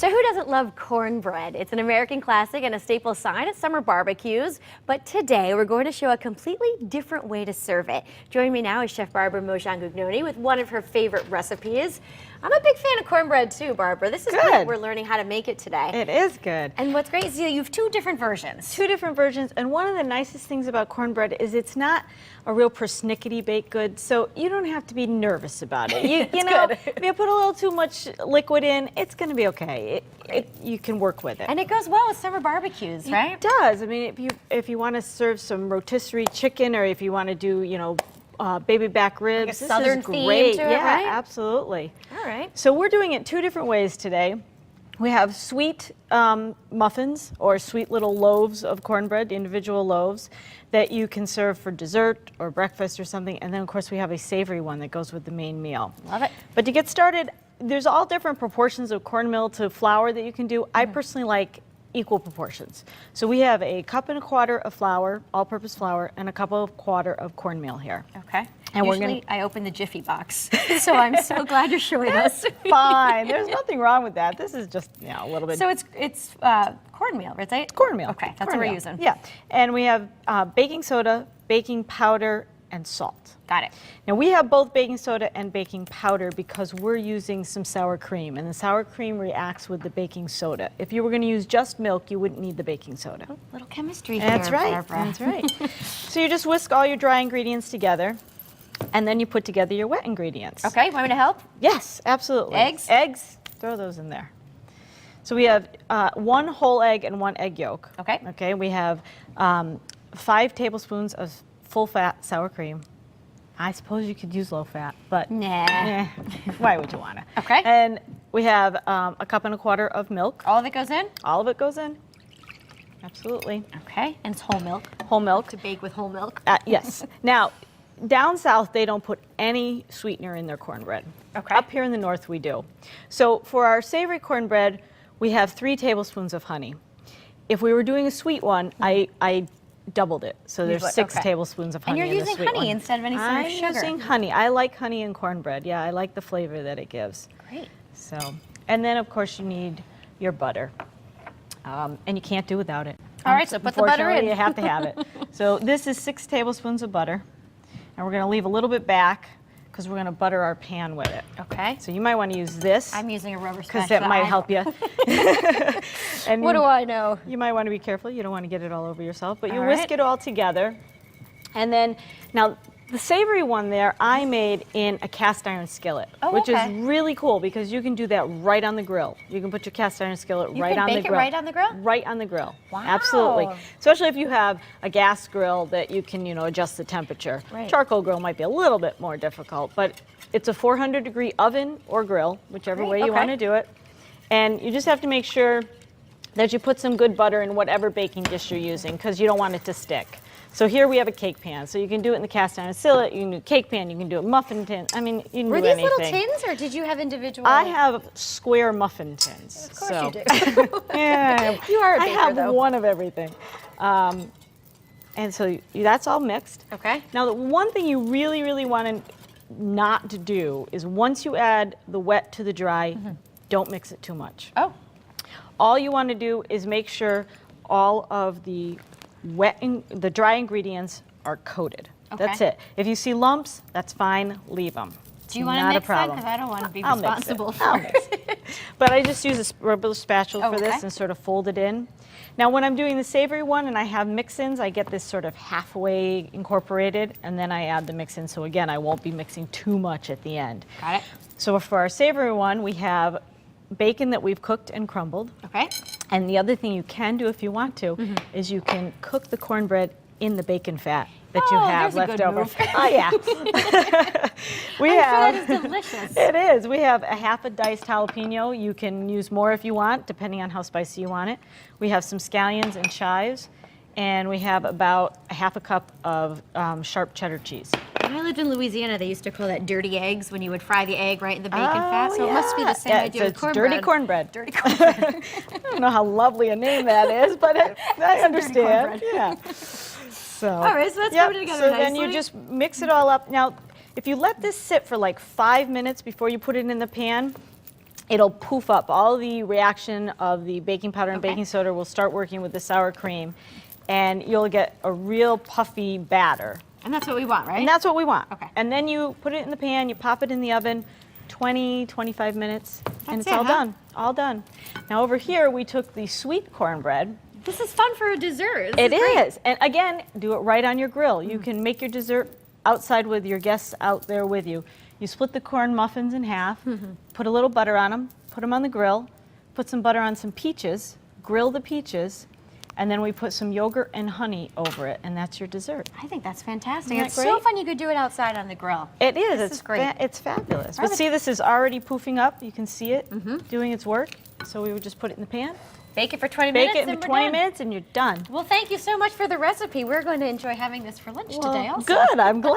So who doesn't love cornbread? It's an American classic and a staple sign at summer barbecues. But today we're going to show a completely different way to serve it. Joining me now is Chef Barbara Mojon Gugnoni with one of her favorite recipes. I'm a big fan of cornbread too, Barbara. This is great. We're learning how to make it today. It is good. And what's great is you have two different versions. Two different versions, and one of the nicest things about cornbread is it's not a real persnickety baked good, so you don't have to be nervous about it. You know, if you put a little too much liquid in, it's going to be okay. You can work with it. And it goes well with summer barbecues, right? It does. I mean, if you want to serve some rotisserie chicken, or if you want to do, you know, baby back ribs, like a southern this is great. Theme to it, yeah, right? Absolutely. All right. So we're doing it two different ways today. We have sweet muffins, or sweet little loaves of cornbread, individual loaves, that you can serve for dessert or breakfast or something. And then, of course, we have a savory one that goes with the main meal. Love it. But to get started, there's all different proportions of cornmeal to flour that you can do. I personally like equal proportions. So we have a 1.25 cups of flour, all-purpose flour, and a 1.25 cups of cornmeal here. Okay. And usually I open the Jiffy box, so I'm so glad you're showing us. Fine. There's nothing wrong with that. This is just, you know, a little bit. So it's cornmeal, right? It's cornmeal. Okay, that's what we're using. Yeah. And we have baking soda, baking powder, and salt. Got it. Now we have both baking soda and baking powder because we're using some sour cream, and the sour cream reacts with the baking soda. If you were going to use just milk, you wouldn't need the baking soda. Oh, little chemistry here, That's right. Barbara. That's right. So you just whisk all your dry ingredients together, and then you put together your wet ingredients. Okay, want me to help? Yes, absolutely. Eggs? Eggs, throw those in there. So we have 1 whole egg and 1 egg yolk. Okay. Okay, we have 5 tablespoons of full-fat sour cream. I suppose you could use low-fat, but nah. Why would you want to? Okay. And we have 1.25 cups of milk. All of it goes in? All of it goes in. Absolutely. Okay, and it's whole milk. Whole milk. To bake with whole milk? Yes. Now, down south, they don't put any sweetener in their cornbread. Okay. Up here in the north, we do. So for our savory cornbread, we have 3 tablespoons of honey. If we were doing a sweet one, I doubled it. So there's 6 tablespoons of honey. And you're in the using sweet honey one. instead of any sort of sugar. I'm using honey. I like honey in cornbread. Yeah, I like the flavor that it gives. Great. So, and then of course you need your butter. And you can't do without it. All right, so put the butter in. You have to have it. So this is 6 tablespoons of butter. And we're going to leave a little bit back because we're going to butter our pan with it. Okay. So you might want to use this. I'm using a rubber because spatula. that might help you. And what do I know? You might want to be careful. You don't want to get it all over yourself. But you All whisk right. it all together. And then, now the savory one there, I made in a cast iron skillet, which is really cool because you can do that right on the grill. You can put your cast iron skillet right on the grill. You can bake it right on the grill? Right on the grill. Wow. Absolutely. Especially if you have a gas grill that you can, you know, adjust the temperature. Right. Charcoal grill might be a little bit more difficult, but it's a 400-degree oven or grill, whichever way you want to do it. And you just have to make sure that you put some good butter in whatever baking dish you're using because you don't want it to stick. So here we have a cake pan. So you can do it in the cast iron skillet, you can do a cake pan, you can do a muffin tin. I mean, you can do anything. Were these little tins or did you have individual? I have square muffin tins. Of course you do. Yeah, you are a baker, I have though. one of everything. And so that's all mixed. Okay. Now the one thing you really, really want to not to do is once you add the wet to the dry, don't mix it too much. Oh. All you want to do is make sure all of the the dry ingredients are coated. Okay. That's it. If you see lumps, that's fine. Leave them. Do you want to mix that? Because I don't want to be responsible for it. But I just use a rubber spatula for this okay. and sort of fold it in. Now when I'm doing the savory one and I have mix-ins, I get this sort of halfway incorporated, and then I add the mix-in. So again, I won't be mixing too much at the end. Got it. So for our savory one, we have bacon that we've cooked and crumbled. Okay. And the other thing you can do if you want to is you can cook the cornbread in the bacon fat that you have left over. Move. Oh yeah. I'm sure that is delicious. It is. We have a half a diced jalapeno. You can use more if you want, depending on how spicy you want it. We have some scallions and chives, and we have about 1/2 cup of sharp cheddar cheese. When I lived in Louisiana, they used to call that dirty eggs when you would fry the egg right in the bacon fat. So it must be the same idea with cornbread. Dirty cornbread. Dirty cornbread. I don't know how lovely a name that is, but I understand. Yeah. So, all right, so that's coming together nicely. So then you just mix it all up. Now, if you let this sit for like 5 minutes before you put it in the pan, it'll poof up. All the reaction of the baking powder and baking soda will start working with the sour cream, and you'll get a real puffy batter. And that's what we want, right? And that's what we want. Okay. And then you put it in the pan, you pop it in the oven, 20, 25 minutes, and it's all done. All done. Now over here, we took the sweet cornbread. This is fun for a dessert. It is. And again, do it right on your grill. You can make your dessert outside with your guests out there with you. You split the corn muffins in half, put a little butter on them, put them on the grill, put some butter on some peaches, grill the peaches, and then we put some yogurt and honey over it, and that's your dessert. I think that's fantastic. Isn't It's that so great? fun you could do it outside on the grill. It is. This is great. It's fabulous. But Perfect. see, this is already poofing up. You can see it doing its work. So we would just put it in the pan, Bake it for 20 minutes. bake it for 20 minutes, and you're done. Well, thank you so much for the recipe. We're going to enjoy having this for lunch today also. Good. I'm glad.